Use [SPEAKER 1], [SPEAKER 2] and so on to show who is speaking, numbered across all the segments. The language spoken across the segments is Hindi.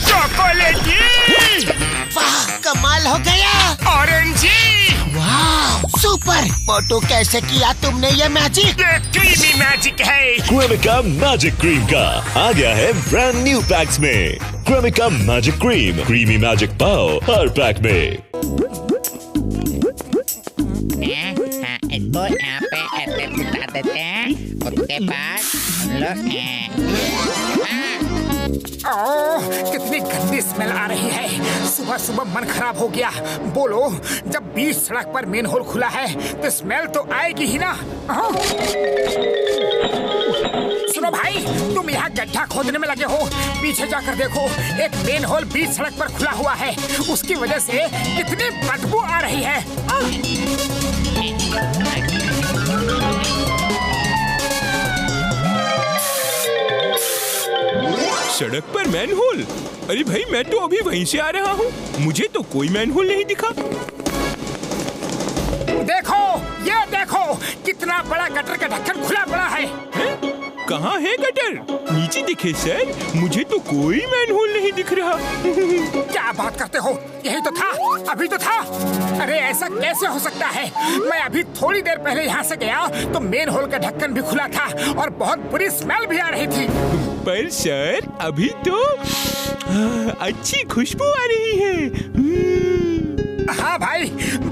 [SPEAKER 1] चॉकलेटी।
[SPEAKER 2] वाह, कमाल हो गया।
[SPEAKER 1] ऑरेंजी।
[SPEAKER 2] वाह, सुपर। मोटू, कैसे किया तुमने ये मैजिक?
[SPEAKER 1] ये क्रीमी मैजिक है।
[SPEAKER 3] क्रेमिका मैजिक क्रीम का आ गया है ब्रांड न्यू पैक्स में। Cremica magic cream, creamy magic पाओ हर पैक में।
[SPEAKER 4] इसको यहाँ पे ऐसे बिठा देते हैं, उसके बाद
[SPEAKER 1] ओह, कितनी गंदी स्मेल आ रही है। सुबह सुबह मन खराब हो गया। बोलो, जब बीच सड़क पर मेन होल खुला है तो स्मेल तो आएगी ही ना। सुनो भाई, तुम यहाँ गड्ढा खोदने में लगे हो, पीछे जाकर देखो, एक मेन होल बीच सड़क पर खुला हुआ है। उसकी वजह से कितनी बदबू आ रही है।
[SPEAKER 5] सड़क पर मैनहोल? अरे भाई, मैं तो अभी वहीं से आ रहा हूँ, मुझे तो कोई मैनहोल नहीं दिखा।
[SPEAKER 1] देखो, ये देखो, कितना बड़ा गटर का ढक्कन खुला पड़ा है।
[SPEAKER 5] कहाँ है गटर? नीचे दिखे सर, मुझे तो कोई मैनहोल नहीं दिख रहा।
[SPEAKER 1] क्या बात करते हो? यही तो था, अभी तो था। अरे ऐसा कैसे हो सकता है? मैं अभी थोड़ी देर पहले यहाँ से गया तो मेन होल का ढक्कन भी खुला था और बहुत बुरी स्मेल भी आ रही थी।
[SPEAKER 5] पर सर, अभी तो अच्छी खुशबू आ रही है।
[SPEAKER 1] हाँ भाई,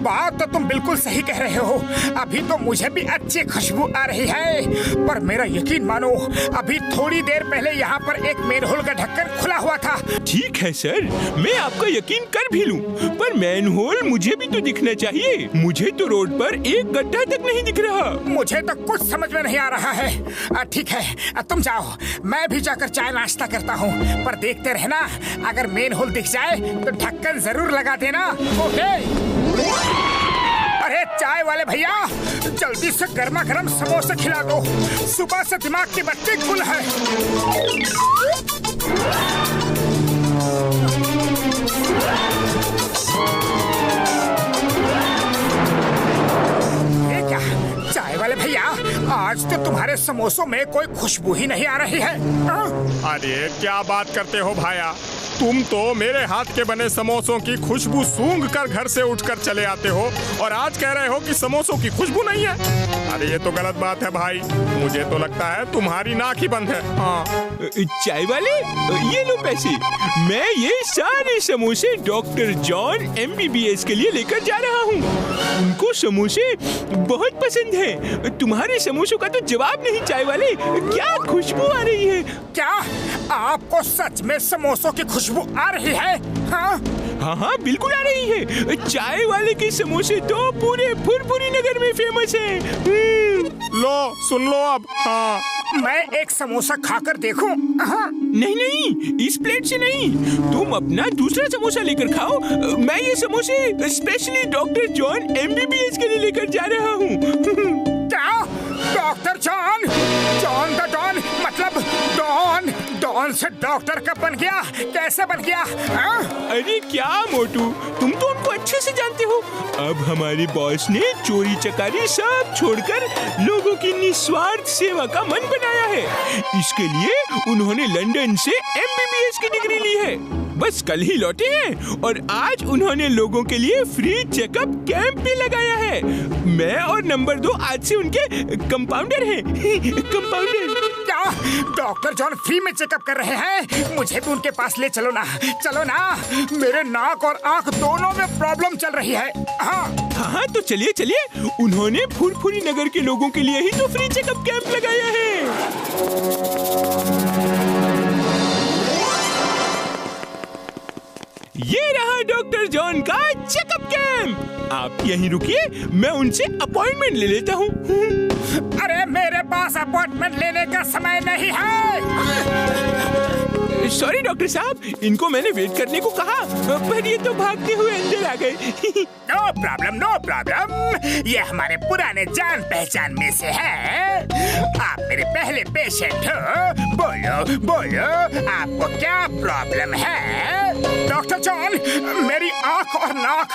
[SPEAKER 1] बात तो तुम बिल्कुल सही कह रहे हो। अभी तो मुझे भी अच्छी खुशबू आ रही है, पर मेरा यकीन मानो, अभी थोड़ी देर पहले यहाँ पर एक मेन होल का ढक्कन खुला हुआ था।
[SPEAKER 5] ठीक है सर, मैं आपका यकीन कर भी लूं, पर मैनहोल मुझे भी तो दिखना चाहिए। मुझे तो रोड पर एक गड्ढा तक नहीं दिख रहा।
[SPEAKER 1] मुझे तो कुछ समझ में नहीं आ रहा है। ठीक है, तुम जाओ, मैं भी जाकर चाय नाश्ता करता हूँ, पर देखते रहना, अगर मेन होल दिख जाए तो ढक्कन जरूर लगा देना। ओके? अरे चाय वाले भैया, जल्दी से गर्मा गर्म समोसे खिला दो। सुबह से दिमाग की बत्ती गुल है। ये क्या, चाय वाले भैया, आज तो तुम्हारे समोसों में कोई खुशबू ही नहीं आ रही है।
[SPEAKER 6] अरे क्या बात करते हो भाया, तुम तो मेरे हाथ के बने समोसों की खुशबू सूंघ कर घर से उठकर चले आते हो और आज कह रहे हो कि समोसों की खुशबू नहीं है। अरे ये तो गलत बात है भाई, मुझे तो लगता है तुम्हारी नाक ही बंद है। हाँ।
[SPEAKER 5] चाय वाले, ये लो पैसे। मैं ये सारे समोसे डॉक्टर जॉन MBBS के लिए लेकर जा रहा हूँ। उनको समोसे बहुत पसंद है। तुम्हारे समोसों का तो जवाब नहीं चाय वाले, क्या खुशबू आ रही है।
[SPEAKER 1] क्या आपको सच में समोसों की खुशबू आ रही है? हाँ
[SPEAKER 5] हाँ, बिल्कुल आ रही है। चाय वाले के समोसे तो पूरे फुरफुरी नगर में फेमस है।
[SPEAKER 6] लो सुन लो अब। हाँ,
[SPEAKER 1] मैं एक समोसा खाकर देखूं? हाँ।
[SPEAKER 5] नहीं नहीं, इस प्लेट से नहीं, तुम अपना दूसरा समोसा लेकर खाओ। मैं ये समोसे स्पेशली डॉक्टर जॉन MBBS के लिए लेकर जा रहा हूँ।
[SPEAKER 1] क्या? Doctor John? John the don, मतलब डॉन से डॉक्टर कब बन गया? कैसे बन गया?
[SPEAKER 5] अरे क्या मोटू, तुम तो उनको अच्छे से जानते हो। अब हमारे बॉस ने चोरी चकारी सब छोड़कर लोगों की निस्वार्थ सेवा का मन बनाया है। इसके लिए उन्होंने लंदन से MBBS की डिग्री ली है। बस कल ही लौटे हैं और आज उन्होंने लोगों के लिए फ्री चेकअप कैंप भी लगाया है। मैं और नंबर 2 आज से उनके कंपाउंडर हैं। कंपाउंडर।
[SPEAKER 1] क्या डॉक्टर जॉन फ्री में चेकअप कर रहे हैं? मुझे भी उनके पास ले चलो ना, चलो ना। मेरे नाक और आंख दोनों में प्रॉब्लम चल रही है। हाँ
[SPEAKER 5] हाँ, तो चलिए चलिए, उन्होंने फुरफुरी नगर के लोगों के लिए ही तो फ्री चेकअप कैंप लगाया है। ये रहा डॉक्टर जॉन का चेकअप कैंप। आप यहीं रुकिए, मैं उनसे अपॉइंटमेंट ले लेता हूँ।
[SPEAKER 1] अरे मेरे पास अपॉइंटमेंट लेने का समय नहीं है।
[SPEAKER 5] सॉरी डॉक्टर साहब, इनको मैंने वेट करने को कहा, पर ये तो भागते हुए अंदर आ गए।
[SPEAKER 1] No problem, no problem. ये हमारे पुराने जान पहचान में से है। आप मेरे पहले पेशेंट हो। बोलो बोलो, आपको क्या प्रॉब्लम है? डॉक्टर जॉन, मेरी आंख और नाक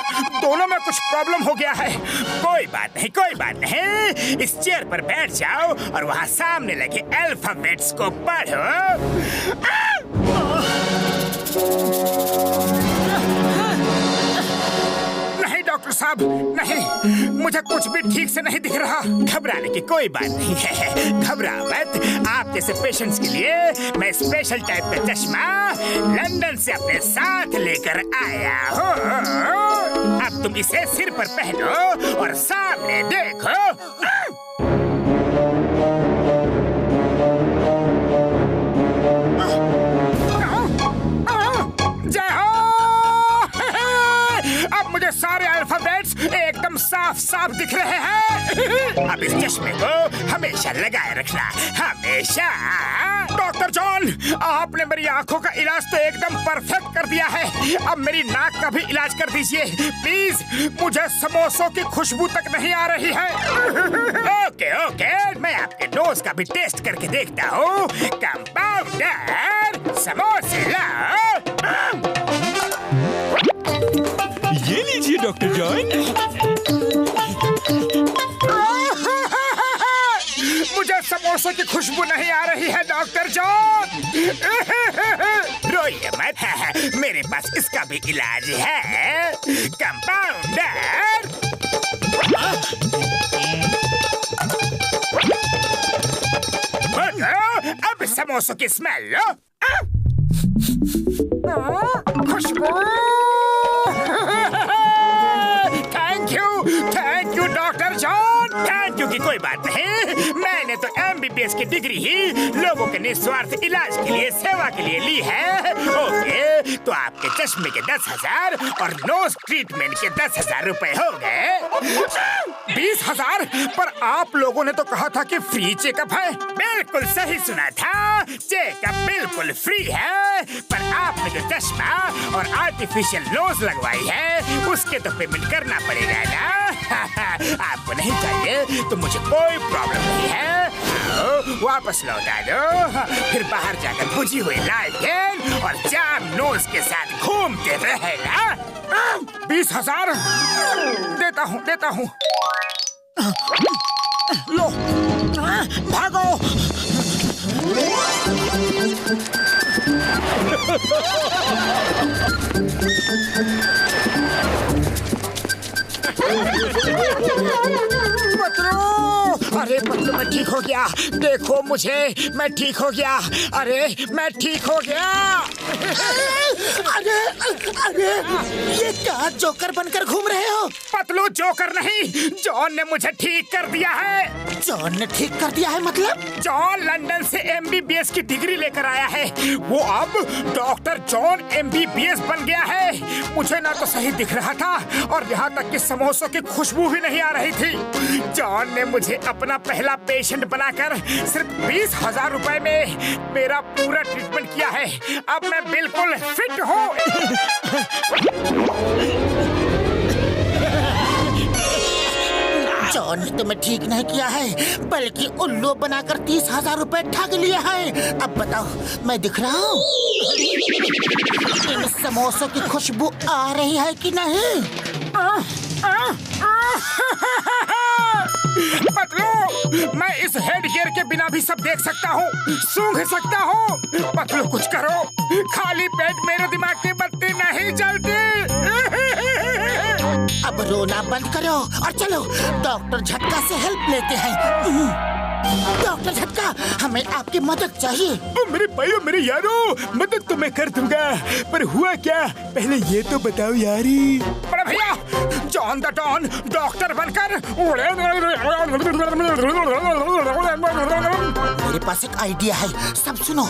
[SPEAKER 1] दोनों में कुछ प्रॉब्लम हो गया है। कोई बात नहीं, कोई बात नहीं। इस चेयर पर बैठ जाओ और वहाँ सामने लगे अल्फाबेट्स को पढ़ो। साहब, नहीं, मुझे कुछ भी ठीक से नहीं दिख रहा। घबराने की कोई बात नहीं है, घबरा मत। आप जैसे पेशेंट्स के लिए मैं स्पेशल टाइप का चश्मा लंदन से अपने साथ लेकर आया हूँ। अब तुम इसे सिर पर पहनो और सामने देखो। जय हो। अब मुझे सारे अल्फाबेट्स एकदम साफ साफ दिख रहे हैं। अब इस चश्मे को हमेशा लगाए रखना, हमेशा। डॉक्टर जॉन, आपने मेरी आंखों का इलाज तो एकदम परफेक्ट कर दिया है। अब मेरी नाक का भी इलाज कर दीजिए प्लीज। मुझे समोसों की खुशबू तक नहीं आ रही है। ओके ओके, मैं आपके नोज का भी टेस्ट करके देखता हूँ। कंपाउंडर, समोसे लाओ।
[SPEAKER 5] ये लीजिए डॉक्टर जॉन।
[SPEAKER 1] मुझे समोसे की खुशबू नहीं आ रही है डॉक्टर जॉन। रोइए मत, मेरे पास इसका भी इलाज है। कंपाउंडर, अब समोसों की स्मेल लो। खुशबू। Thank you doctor John. Thank you की कोई बात नहीं। मैंने तो MBBS की डिग्री ही लोगों के निस्वार्थ इलाज के लिए, सेवा के लिए ली है। ओके, तो आपके चश्मे के 10,000 और नोज ट्रीटमेंट के 10,000 रुपए हो गए। 20,000? पर आप लोगों ने तो कहा था कि फ्री चेकअप है। बिल्कुल सही सुना था, चेकअप बिल्कुल फ्री है। पर आपने जो चश्मा और आर्टिफिशियल नोज लगवाई है उसके तो पेमेंट करना पड़ेगा ना। आपको नहीं चाहिए तो मुझे कोई प्रॉब्लम नहीं है। आओ, वापस लौटा दो, फिर बाहर जाकर बुझी हुई लालटेन और जाम नोज के साथ घूमते रहेगा। 20,000 देता हूँ। लो, भागो। अरे पतलू, मैं ठीक हो गया। देखो मुझे, मैं ठीक हो गया। अरे मैं ठीक हो गया।
[SPEAKER 2] अरे अरे, ये क्या जोकर बनकर घूम रहे हो?
[SPEAKER 1] पतलू जोकर नहीं, जॉन ने मुझे ठीक कर दिया है।
[SPEAKER 2] जॉन ने ठीक कर दिया है मतलब?
[SPEAKER 1] जॉन लंदन से MBBS की डिग्री लेकर आया है। वो अब डॉक्टर जॉन MBBS बन गया है। मुझे ना तो सही दिख रहा था और यहाँ तक कि समोसों की खुशबू भी नहीं आ रही थी। जॉन ने मुझे अपना पहला पेशेंट बनाकर सिर्फ 20,000 रुपए में मेरा पूरा ट्रीटमेंट किया है। अब मैं बिल्कुल फिट हूँ।
[SPEAKER 2] जॉन ने तुम्हें ठीक नहीं किया है, बल्कि उल्लू बनाकर 30,000 रुपए ठग लिए हैं। अब बताओ, मैं दिख रहा हूँ? इन समोसों की खुशबू आ रही है कि नहीं?
[SPEAKER 1] पतलू, मैं इस हेड गियर के बिना भी सब देख सकता हूँ, सूंघ सकता हूँ। पतलू कुछ करो, खाली पेट मेरे दिमाग की बत्ती नहीं जलती।
[SPEAKER 2] अब रोना बंद करो और चलो डॉक्टर झटका से हेल्प लेते हैं। डॉक्टर झटका, हमें आपकी मदद चाहिए।
[SPEAKER 5] ओ मेरे भाइयों, मेरे यारों, मदद तो मैं कर दूंगा, पर हुआ क्या पहले ये तो बताओ यारी।
[SPEAKER 1] बड़े भैया, जॉन द डॉन डॉक्टर बनकर
[SPEAKER 2] मेरे पास एक आइडिया है, सब सुनो।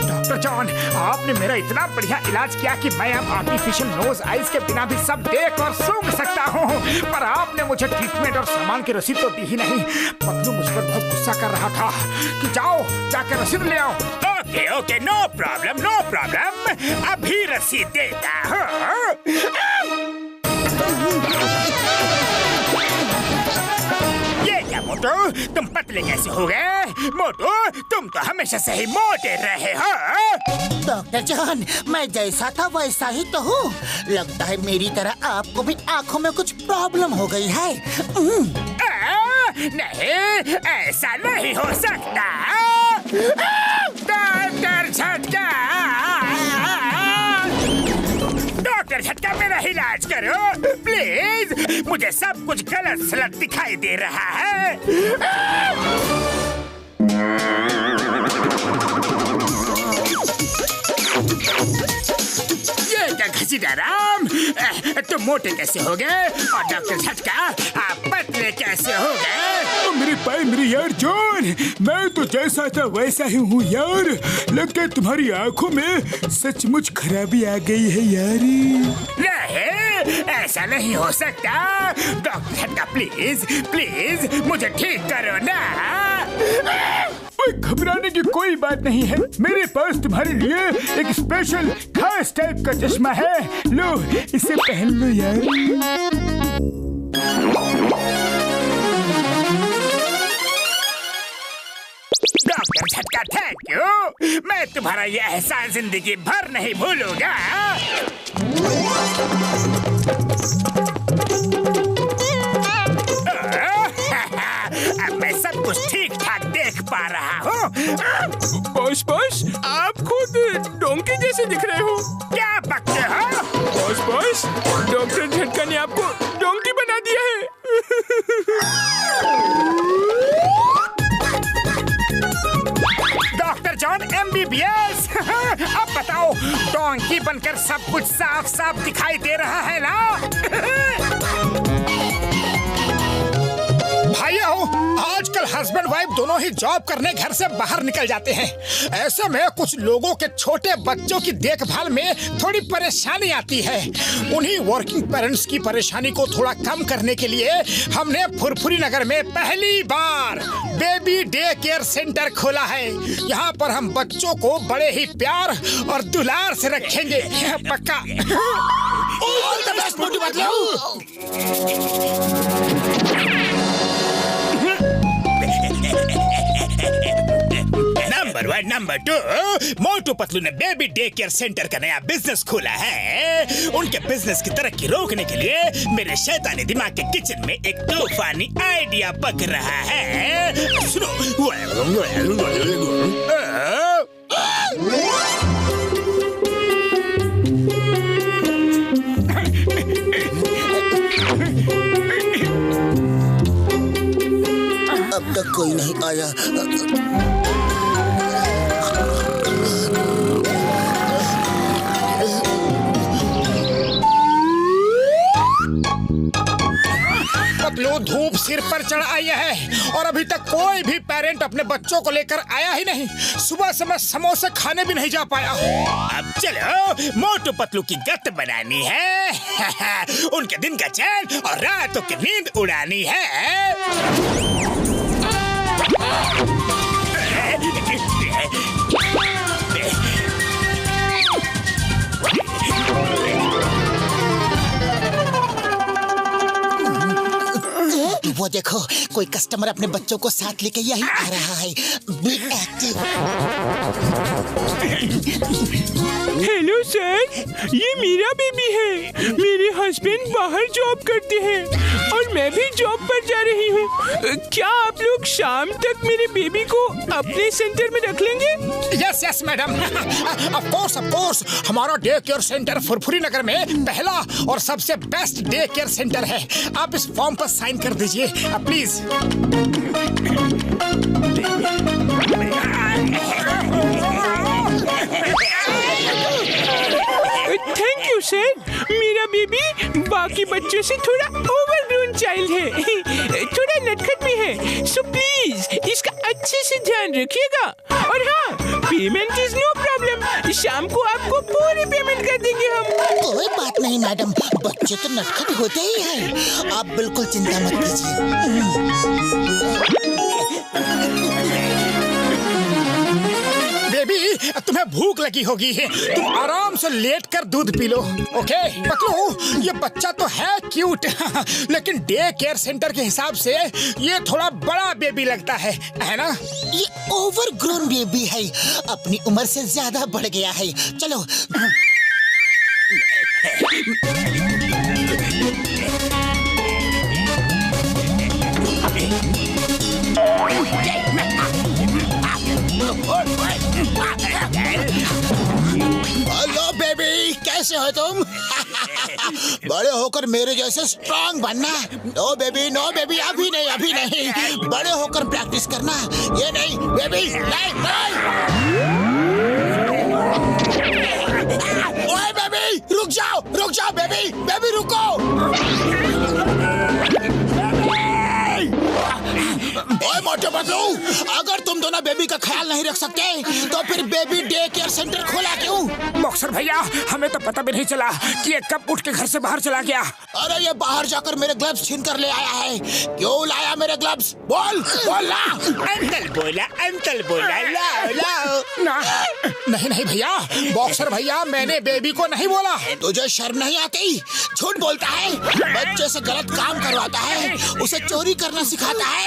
[SPEAKER 1] डॉक्टर जॉन, आपने मेरा इतना बढ़िया इलाज किया कि मैं अब आर्टिफिशियल नोज आइज के बिना भी सब देख और सूंघ सकता हूँ। पर आपने मुझे ट्रीटमेंट और सामान की रसीद तो दी ही नहीं। पतलू मुझ पर बहुत गुस्सा कर रहा था कि जाओ जाकर रसीद ले आओ। Okay okay, no problem no problem, अभी रसीद देता हूँ। मोटू, तुम पतले कैसे हो गए? मोटू, तुम तो हमेशा से ही मोटे रहे हो।
[SPEAKER 2] डॉक्टर जॉन, मैं जैसा था वैसा ही तो हूँ। लगता है मेरी तरह आपको भी आँखों में कुछ प्रॉब्लम हो गई है।
[SPEAKER 1] नहीं, ऐसा नहीं हो सकता। डॉक्टर झटका, डॉक्टर झटका मेरा इलाज करो प्लीज। मुझे सब कुछ गलत सलत दिखाई दे रहा है। ये क्या घसीटाराम, तुम मोटे कैसे हो गए? और डॉक्टर झटका आप पतले कैसे हो गए?
[SPEAKER 5] मेरे पाए मेरे यार जॉन, मैं तो जैसा था वैसा ही हूँ यार। लगता है तुम्हारी आंखों में सचमुच खराबी आ गई है यार।
[SPEAKER 1] नहीं, ऐसा नहीं हो सकता। डॉक्टर झटका प्लीज प्लीज मुझे ठीक करो ना।
[SPEAKER 5] घबराने की कोई बात नहीं है, मेरे पास तुम्हारे लिए एक स्पेशल खास टाइप का चश्मा है। लो इसे पहन लो यार।
[SPEAKER 1] डॉक्टर झटका थैंक यू, मैं तुम्हारा ये एहसान जिंदगी भर नहीं भूलूंगा। अब मैं सब कुछ ठीक ठाक देख पा रहा हूँ।
[SPEAKER 5] बॉस बॉस, आप खुद डोंकी जैसे दिख रहे हो।
[SPEAKER 1] क्या बकते हो?
[SPEAKER 5] बॉस डॉक्टर झटका ने आपको डोंकी बना दिया है।
[SPEAKER 1] डॉक्टर जॉन MBBS अब बताओ, डोंकी बनकर सब कुछ साफ साफ दिखाई दे रहा है ना?
[SPEAKER 2] भाइयों, आजकल हस्बैंड वाइफ दोनों ही जॉब करने घर से बाहर निकल जाते हैं। ऐसे में कुछ लोगों के छोटे बच्चों की देखभाल में थोड़ी परेशानी आती है। उन्हीं वर्किंग पेरेंट्स की परेशानी को थोड़ा कम करने के लिए हमने फुरफुरी नगर में पहली बार बेबी डे केयर सेंटर खोला है। यहाँ पर हम बच्चों को बड़े ही प्यार और दुलार से रखेंगे, पक्का।
[SPEAKER 1] नंबर 1 नंबर 2, मोटू पतलू ने बेबी डे केयर सेंटर का नया बिजनेस खोला है। उनके बिजनेस की तरक्की रोकने के लिए मेरे शैतानी दिमाग के किचन में एक तूफानी आइडिया पक रहा है। सुनो।
[SPEAKER 2] अब तक कोई नहीं आया। पतलू, धूप सिर पर चढ़ आई है और अभी तक कोई भी पेरेंट अपने बच्चों को लेकर आया ही नहीं। सुबह से मैं समोसे खाने भी नहीं जा पाया।
[SPEAKER 1] अब चलो मोटू पतलू की गत बनानी है। उनके दिन का चैन और रातों की नींद उड़ानी है।
[SPEAKER 2] वो देखो, कोई कस्टमर अपने बच्चों को साथ लेके यही आ रहा है। Be active.
[SPEAKER 5] हेलो सर, ये मेरा बेबी है। मेरे हस्बैंड बाहर जॉब करते हैं और मैं भी जॉब पर जा रही हूँ। क्या आप लोग शाम तक मेरे बेबी को अपने सेंटर में रख लेंगे?
[SPEAKER 2] Yes yes madam, of course. हमारा डे केयर सेंटर फुरफुरी नगर में पहला और सबसे बेस्ट डे केयर सेंटर है। आप इस फॉर्म पर साइन कर दीजिए प्लीज।
[SPEAKER 5] Thank you sir. मेरा बेबी बाकी बच्चों से थोड़ा ओवरग्रोन चाइल्ड है, थोड़ा नटखट भी है, सो प्लीज इसका अच्छे से ध्यान रखिएगा। और हाँ, पेमेंट इज नो प्रॉब्लम। शाम को आपको पूरी पेमेंट कर देंगे हम।
[SPEAKER 2] कोई बात नहीं मैडम, बच्चे तो नटखट होते ही हैं। आप बिल्कुल चिंता मत कीजिए। बेबी, तुम्हें भूख लगी होगी, तुम आराम से लेटकर दूध पी लो। ओके पतलू, ये बच्चा तो है क्यूट, लेकिन डे केयर सेंटर के हिसाब से ये थोड़ा बड़ा बेबी लगता है ना? ये ओवरग्रोन बेबी है, अपनी उम्र से ज्यादा बढ़ गया है। चलो। हेलो बेबी, कैसे हो तुम?
[SPEAKER 7] बड़े होकर मेरे जैसे स्ट्रांग बनना। नो बेबी, नो बेबी, अभी नहीं, अभी नहीं। बड़े होकर प्रैक्टिस करना। ये नहीं बेबी, नहीं, नहीं। ओए बेबी, रुक जाओ बेबी, बेबी रुको। ओए मोटे पतलू, अगर तुम दोनों बेबी का ख्याल नहीं रख सकते तो फिर बेबी डे केयर सेंटर खोला क्यों?
[SPEAKER 2] बॉक्सर भैया, हमें तो पता भी नहीं चला कि ये कब उठ के घर से बाहर चला गया।
[SPEAKER 7] अरे ये बाहर जाकर मेरे ग्लव्स छीन कर ले आया है। क्यों लाया मेरे ग्लव्स? बोल ला।
[SPEAKER 1] अंकल बोला लाओ लाओ।
[SPEAKER 2] ना, नहीं भैया, बॉक्सर भैया, मैंने बेबी को नहीं बोला।
[SPEAKER 7] तुझे शर्म नहीं आती? झूठ बोलता है, बच्चे से गलत काम करवाता है, उसे चोरी करना सिखाता है।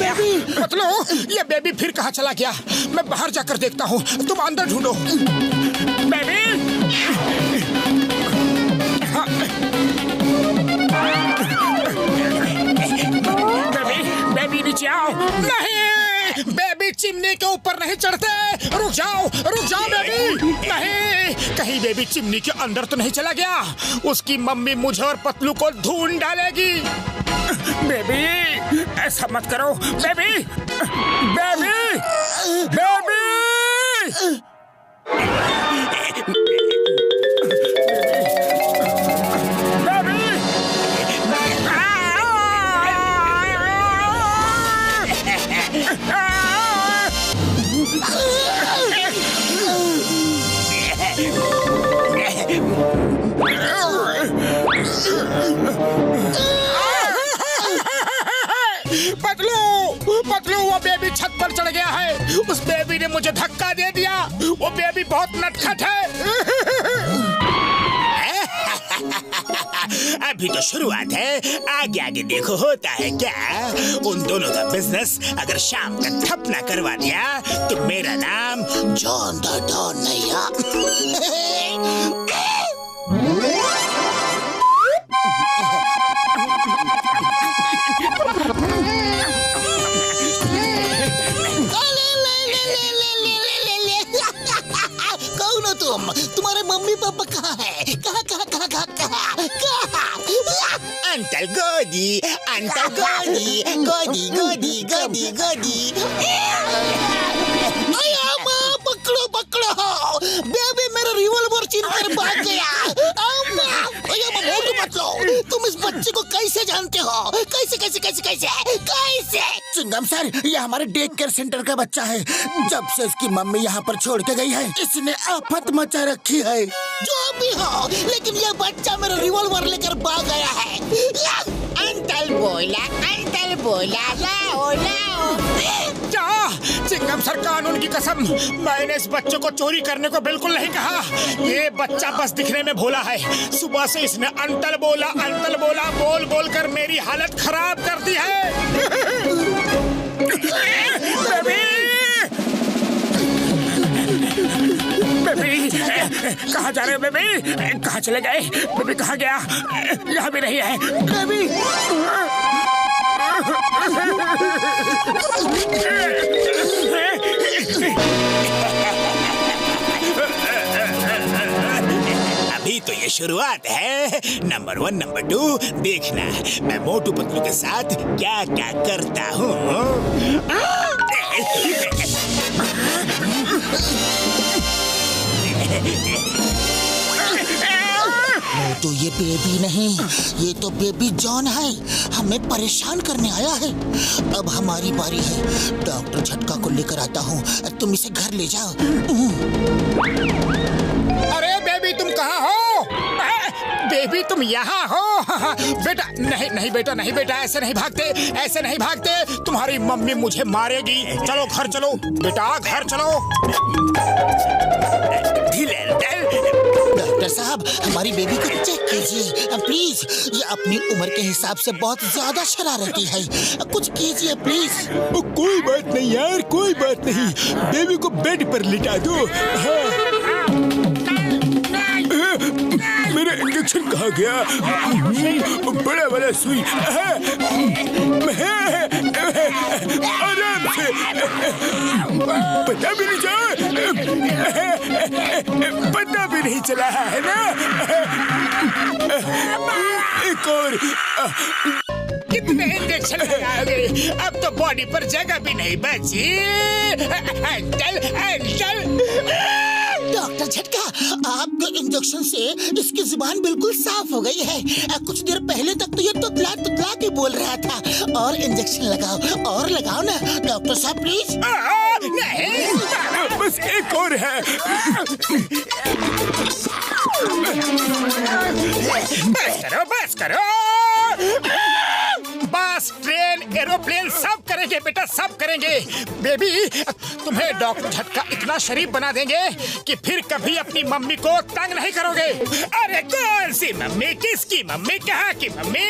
[SPEAKER 2] बेबी, पतलू, ये बेबी फिर कहाँ चला गया? मैं बाहर जाकर देखता हूँ, तुम अंदर ढूंढो। बेबी, बेबी नीचे आओ। नहीं, बेबी चिमनी के ऊपर नहीं चढ़ते। रुक जाओ बेबी। नहीं, कहीं बेबी चिमनी के अंदर तो नहीं चला गया? उसकी मम्मी मुझे और पतलू को ढूंढ डालेगी। बेबी, ऐसा मत करो। Baby, baby, baby. पतलू, वो बेबी छत पर चढ़ गया है। उस बेबी ने मुझे धक्का दे दिया। वो बेबी बहुत नटखट है।
[SPEAKER 1] अभी तो शुरुआत है, आगे आगे देखो होता है क्या। उन दोनों का बिजनेस अगर शाम तक ठप ना करवा दिया तो मेरा नाम
[SPEAKER 7] जॉन द डॉन नहीं तुम्हारे मम्मी पापा कहाँ है? कहाँ?
[SPEAKER 1] अंकल गोदी।
[SPEAKER 7] पकड़ो, बेबी मेरा रिवॉल्वर छीन कर भाग गया। मोटू पतलू, तुम इस बच्चे को कैसे जानते हो? कैसे? चिंगम सर, ये हमारे डे केयर सेंटर का बच्चा है। जब से इसकी मम्मी यहाँ पर छोड़ के गई है, इसने आफत मचा रखी है। जो भी हो, लेकिन ये बच्चा मेरा रिवॉल्वर लेकर भाग गया है।
[SPEAKER 4] अंकल बोला लाओ।
[SPEAKER 2] क्या? चिंगम सर, कानून की कसम, मैंने इस बच्चे को चोरी करने को बिल्कुल नहीं कहा। ये बच्चा बस दिखने में भोला है। सुबह से इसने अंतल बोला बोल कर मेरी हालत खराब कर दी है। बेबी, कहाँ जा रहे हो बेबी? कहाँ चले गए? बेबी कहाँ गया? यहाँ भी नहीं है। बेबी,
[SPEAKER 1] अभी तो ये शुरुआत है। नंबर 1, नंबर 2 देखना मैं मोटू पतलू के साथ क्या क्या करता हूँ।
[SPEAKER 7] तो ये बेबी नहीं, ये तो बेबी जॉन है। हमें परेशान करने आया है। अब हमारी बारी है। डॉक्टर झटका को लेकर आता हूँ, तुम इसे घर ले जाओ।
[SPEAKER 2] अरे बेबी, तुम कहाँ हो? बेबी बेबी तुम यहाँ हो? बेटा नहीं नहीं बेटा, नहीं बेटा, ऐसे नहीं भागते, ऐसे नहीं भागते, तुम्हारी मम्मी मुझे मारेगी। चलो घर चलो बेटा, घर चलो।
[SPEAKER 7] डॉक्टर साहब, हमारी बेबी को चेक कीजिए प्लीज। ये अपनी उम्र के हिसाब से बहुत ज्यादा शरारती है, कुछ कीजिए प्लीज।
[SPEAKER 5] कोई बात नहीं यार, कोई बात नहीं, बेबी को बेड पर लिटा दो। मेरा इंजेक्शन कहाँ गया? बड़ा वाला सुई, आराम से, पता भी नहीं चला है ना? एक और।
[SPEAKER 2] कितने इंजेक्शन लगाओगे? अब तो बॉडी पर जगह भी नहीं बची।
[SPEAKER 7] डॉक्टर झटका, आपके इंजेक्शन से इसकी जुबान बिल्कुल साफ हो गई है। कुछ देर पहले तक तो ये तुतला तुतला के बोल रहा था। और इंजेक्शन लगाओ, और लगाओ ना डॉक्टर साहब प्लीज।
[SPEAKER 2] नहीं,
[SPEAKER 5] बस एक और है।
[SPEAKER 2] बस करो, बस करो। बस ट्रेन, एरोप्लेन सब करेंगे बेटा, सब करेंगे। बेबी तुम्हें डॉक्टर झटका इतना शरीफ बना देंगे कि फिर कभी अपनी मम्मी को तंग नहीं करोगे। अरे कौन सी मम्मी, किसकी मम्मी, कहाँ की मम्मी?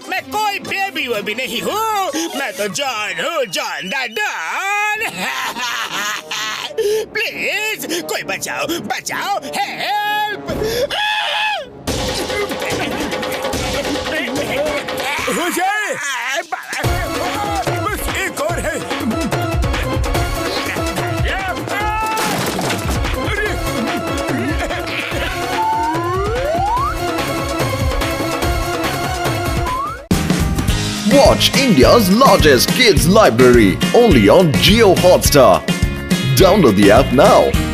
[SPEAKER 2] मैं कोई बेबी वो भी नहीं हूँ, मैं तो जॉन हूँ, जॉन द डॉन। प्लीज कोई बचाओ, बचाओ, हेल्प।
[SPEAKER 5] हो जाए, बस एक और है।
[SPEAKER 8] Watch India's largest kids library only on Jio Hotstar. Download the app now.